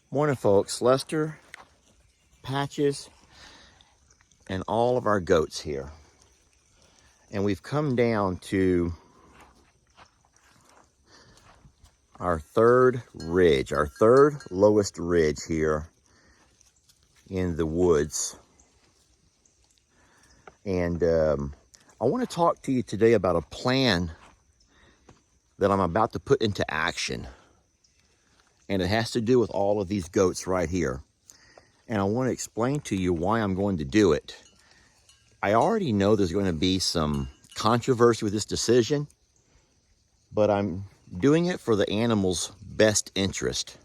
Morning, folks. Lester, Patches, and all of our goats here. And we've come down to our third ridge, our third lowest ridge here in the woods. And I want to talk to you today about a plan that I'm about to put into action. And it has to do with all of these goats right here. And I want to explain to you why I'm going to do it. I already know there's going to be some controversy with this decision, but I'm doing it for the animal's best interest,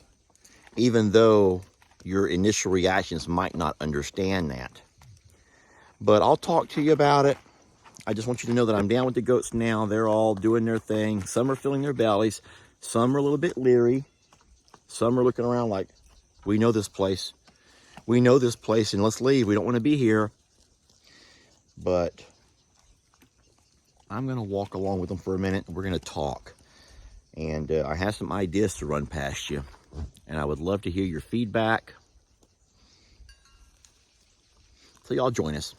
even though your initial reactions might not understand that. But I'll talk to you about it. I just want you to know that I'm down with the goats now. They're all doing their thing. Some are filling their bellies. Some are a little bit leery. Some are looking around like, we know this place. We know this place and let's leave. We don't want to be here. But I'm going to walk along with them for a minute and we're going to talk. And I have some ideas to run past you. And I would love to hear your feedback. So y'all join us.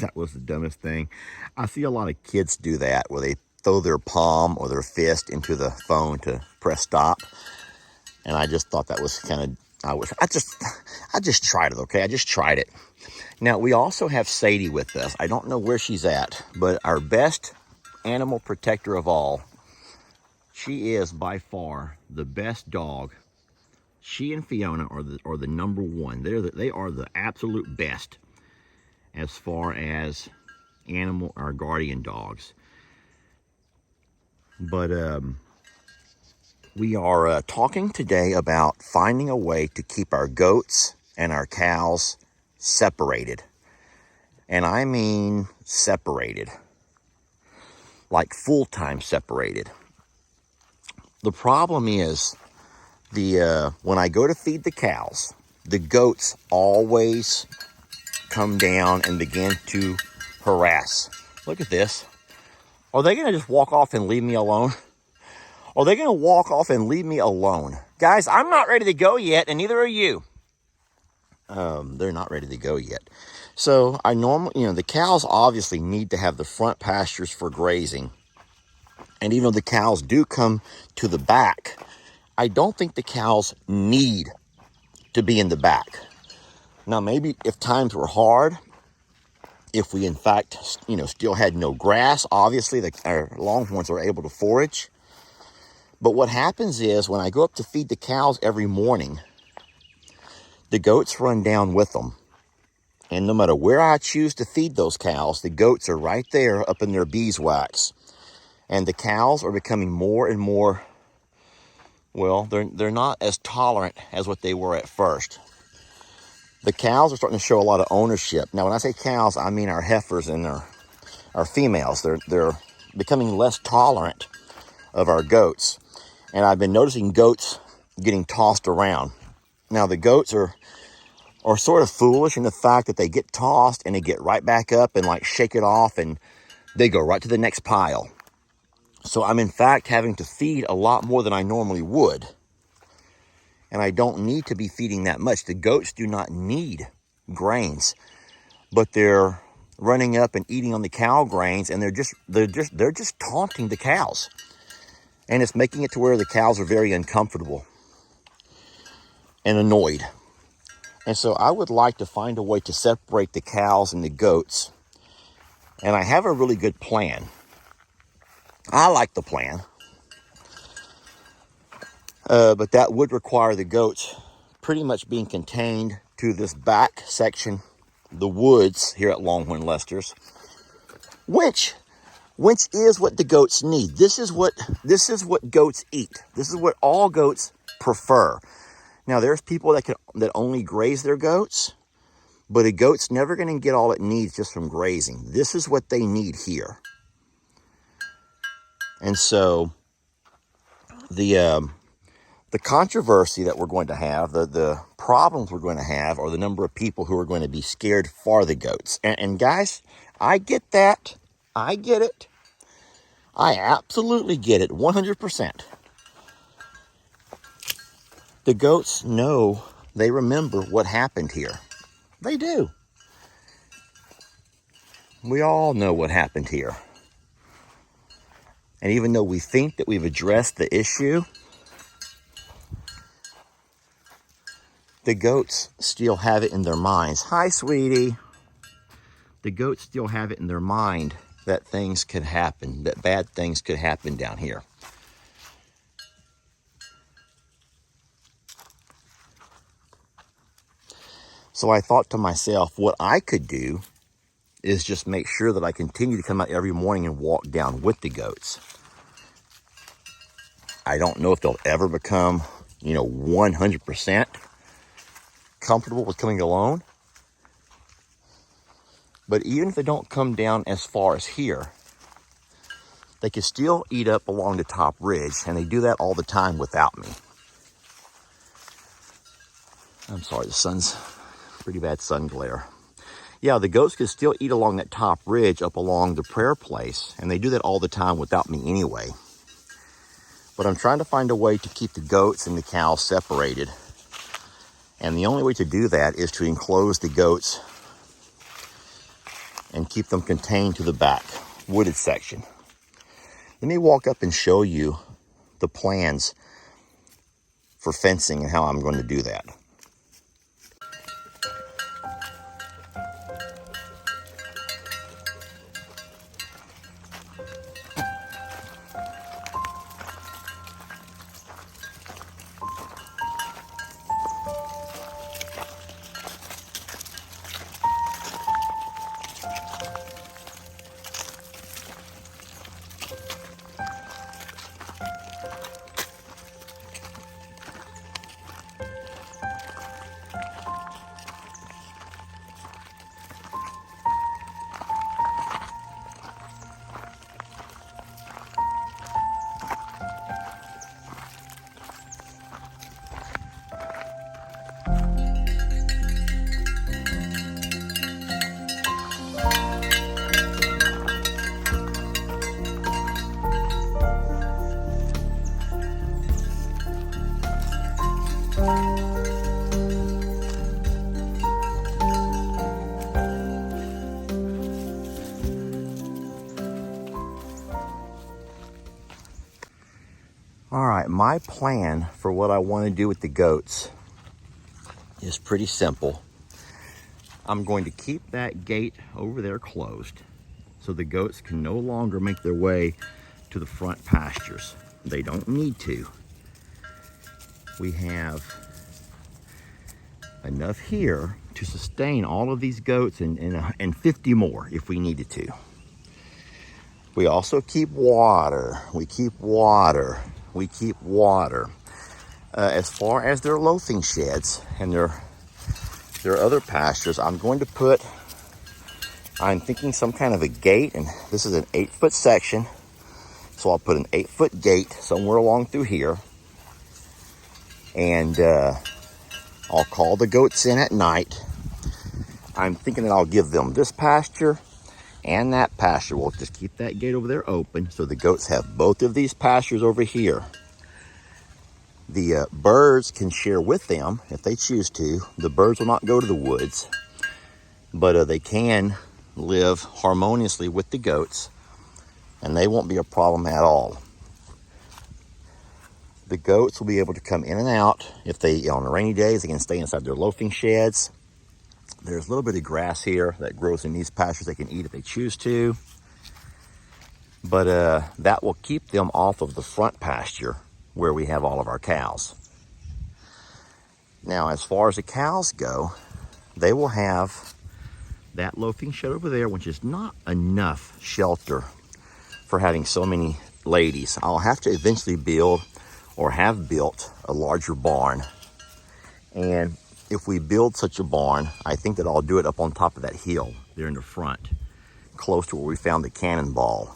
That was the dumbest thing. I see a lot of kids do that where they throw their palm or their fist into the phone to press stop. And I just thought that was kind of, I just tried it, okay? I just tried it. Now, we also have Sadie with us. I don't know where she's at, but our best animal protector of all. She is by far the best dog. She and Fiona are the number one. They are the absolute best as far as animal or guardian dogs. But we are talking today about finding a way to keep our goats and our cows separated. And I mean separated, like full-time separated. The problem is when I go to feed the cows, the goats always come down and begin to harass. Look at this. Are they going to just walk off and leave me alone? Are they going to walk off and leave me alone? Guys, I'm not ready to go yet, and neither are you. They're not ready to go yet. So the cows obviously need to have the front pastures for grazing. And even though the cows do come to the back, I don't think the cows need to be in the back. Now, maybe if times were hard, if we in fact, still had no grass, obviously our Longhorns are able to forage. But what happens is when I go up to feed the cows every morning, the goats run down with them. And no matter where I choose to feed those cows, the goats are right there up in their beeswax. And the cows are becoming more and more, well, they're not as tolerant as what they were at first. The cows are starting to show a lot of ownership. Now, when I say cows, I mean our heifers and our females. They're becoming less tolerant of our goats. And I've been noticing goats getting tossed around. Now, the goats are sort of foolish in the fact that they get tossed and they get right back up and like shake it off and they go right to the next pile. So I'm in fact having to feed a lot more than I normally would. And I don't need to be feeding that much. The goats do not need grains, but they're running up and eating on the cow grains, and they're just taunting the cows. And it's making it to where the cows are very uncomfortable and annoyed. And so I would like to find a way to separate the cows and the goats. And I have a really good plan. I like the plan. But that would require the goats pretty much being contained to this back section, the woods here at Longhorn Lester's, which is what the goats need. This is what goats eat. This is what all goats prefer. Now, there's people that only graze their goats, but a goat's never going to get all it needs just from grazing. This is what they need here. And so the controversy that we're going to have, the problems we're going to have, are the number of people who are going to be scared for the goats. And guys, I get that. I get it. I absolutely get it, 100%. The goats know, they remember what happened here. They do. We all know what happened here. And even though we think that we've addressed the issue, the goats still have it in their minds. Hi, sweetie. The goats still have it in their mind that things could happen, that bad things could happen down here. So I thought to myself, what I could do is just make sure that I continue to come out every morning and walk down with the goats. I don't know if they'll ever become, 100% comfortable with coming alone. But even if they don't come down as far as here, they can still eat up along the top ridge, and they do that all the time without me. I'm sorry, the sun's pretty bad sun glare. Yeah, the goats can still eat along that top ridge up along the prayer place, and they do that all the time without me anyway. But I'm trying to find a way to keep the goats and the cows separated. And the only way to do that is to enclose the goats and keep them contained to the back wooded section. Let me walk up and show you the plans for fencing and how I'm going to do that. All right, my plan for what I want to do with the goats is pretty simple. I'm going to keep that gate over there closed so the goats can no longer make their way to the front pastures. They don't need to. We have enough here to sustain all of these goats and 50 more if we needed to. We also keep water. We keep water. We keep water. As far as their loafing sheds and their other pastures, I'm thinking some kind of a gate, and this is an 8-foot section. So I'll put an 8-foot gate somewhere along through here. And I'll call the goats in at night. I'm thinking that I'll give them this pasture and that pasture. We'll just keep that gate over there open so the goats have both of these pastures over here. The birds can share with them if they choose to. The birds will not go to the woods, but they can live harmoniously with the goats, and they won't be a problem at all. The goats will be able to come in and out. If they, on rainy days, they can stay inside their loafing sheds. There's a little bit of grass here that grows in these pastures they can eat if they choose to. But that will keep them off of the front pasture where we have all of our cows. Now, as far as the cows go, they will have that loafing shed over there, which is not enough shelter for having so many ladies. I'll have to eventually build or have built a larger barn. And if we build such a barn, I think that I'll do it up on top of that hill there in the front, close to where we found the cannonball.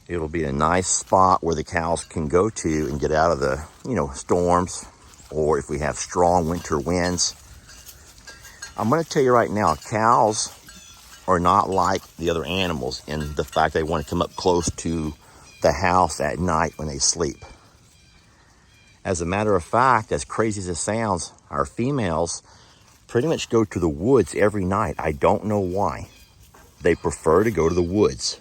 It'll be a nice spot where the cows can go to and get out of the, storms, or if we have strong winter winds. I'm going to tell you right now, cows are not like the other animals in the fact they want to come up close to the house at night when they sleep. As a matter of fact, as crazy as it sounds, our females pretty much go to the woods every night. I don't know why. They prefer to go to the woods.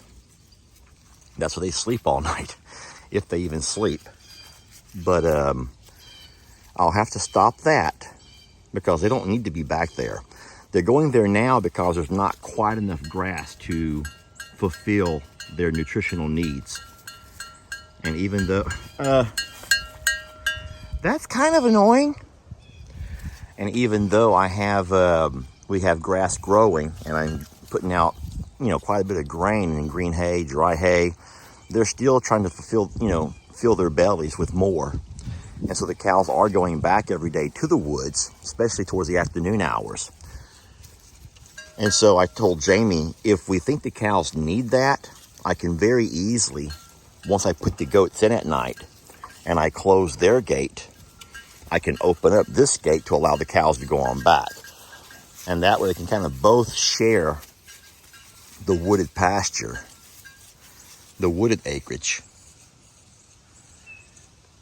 That's where they sleep all night, if they even sleep. But I'll have to stop that because they don't need to be back there. They're going there now because there's not quite enough grass to fulfill their nutritional needs. And even though, that's kind of annoying. And even though we have grass growing and I'm putting out, quite a bit of grain and green hay, dry hay, they're still trying to fill their bellies with more. And so the cows are going back every day to the woods, especially towards the afternoon hours. And so I told Jamie, if we think the cows need that, I can very easily, once I put the goats in at night and I close their gate, I can open up this gate to allow the cows to go on back. And that way they can kind of both share the wooded pasture, the wooded acreage.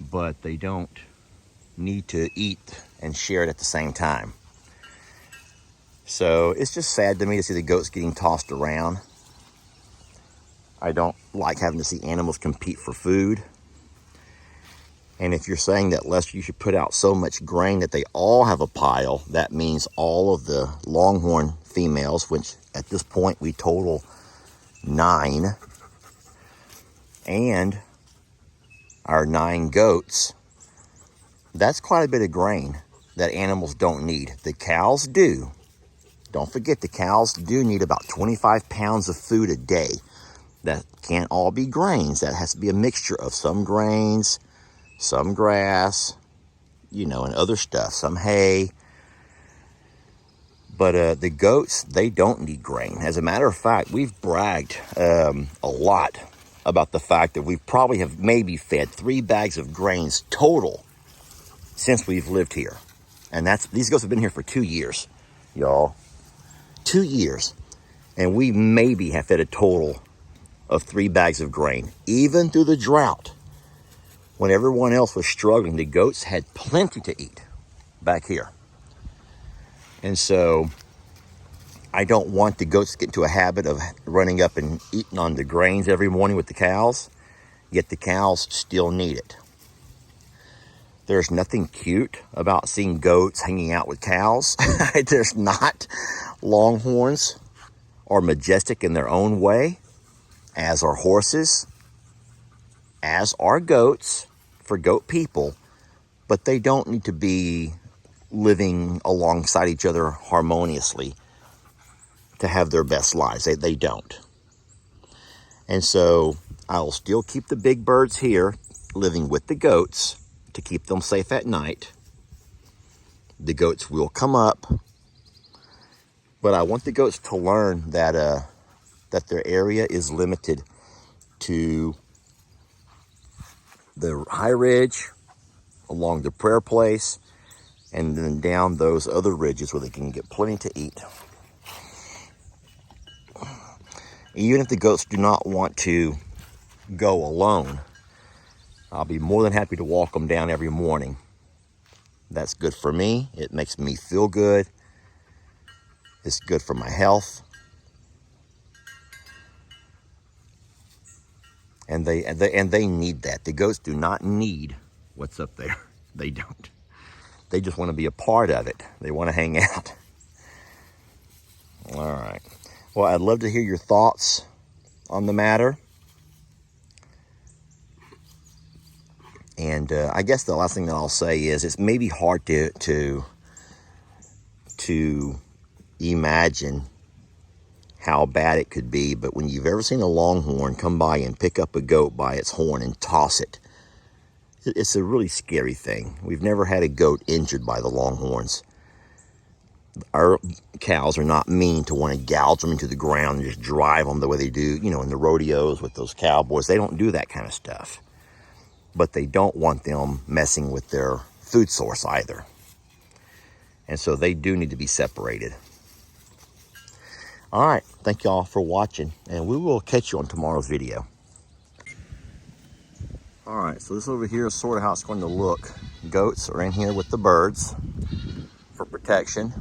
But they don't need to eat and share it at the same time. So it's just sad to me to see the goats getting tossed around. I don't like having to see animals compete for food. And if you're saying that, Lester, you should put out so much grain that they all have a pile, that means all of the Longhorn females, which at this point we total 9, and our 9 goats, that's quite a bit of grain that animals don't need. The cows do. Don't forget, the cows do need about 25 pounds of food a day. That can't all be grains. That has to be a mixture of some grains, some grass, and other stuff, some hay. But the goats, they don't need grain. As a matter of fact, we've bragged a lot about the fact that we probably have maybe fed 3 bags of grains total since we've lived here. And these goats have been here for 2 years, y'all. 2 years. And we maybe have fed a total of 3 bags of grain. Even through the drought, when everyone else was struggling, the goats had plenty to eat back here. And so I don't want the goats to get into a habit of running up and eating on the grains every morning with the cows, yet the cows still need it. There's nothing cute about seeing goats hanging out with cows. There's not. Longhorns are majestic in their own way, as are horses, as are goats for goat people, but they don't need to be living alongside each other harmoniously to have their best lives. They don't. And so I'll still keep the big birds here living with the goats to keep them safe at night. The goats will come up, but I want the goats to learn that their area is limited to the high ridge, along the prayer place, and then down those other ridges where they can get plenty to eat. Even if the goats do not want to go alone, I'll be more than happy to walk them down every morning. That's good for me. It makes me feel good. It's good for my health. And they need that. The goats do not need what's up there. They don't. They just want to be a part of it. They want to hang out. All right. Well, I'd love to hear your thoughts on the matter. And I guess the last thing that I'll say is it's maybe hard to imagine how bad it could be, but when you've ever seen a longhorn come by and pick up a goat by its horn and toss it, it's a really scary thing. We've never had a goat injured by the longhorns. Our cows are not mean to want to gouge them into the ground and just drive them the way they do, in the rodeos with those cowboys. They don't do that kind of stuff. But they don't want them messing with their food source either. And so they do need to be separated. All right, thank y'all for watching, and we will catch you on tomorrow's video. All right, so this over here is sort of how it's going to look. Goats are in here with the birds for protection.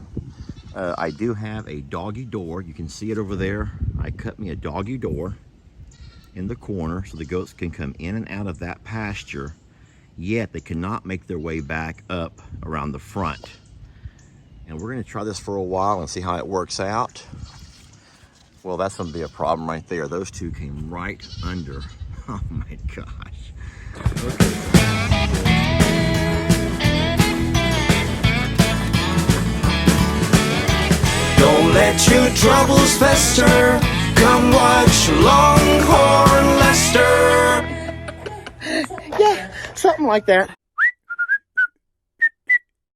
I do have a doggy door. You can see it over there. I cut me a doggy door in the corner so the goats can come in and out of that pasture, yet they cannot make their way back up around the front. And we're going to try this for a while and see how it works out. Well, that's going to be a problem right there. Those two came right under. Oh my gosh. Okay. Don't let your troubles fester. Come watch Longhorn Lester. Yeah, something like that.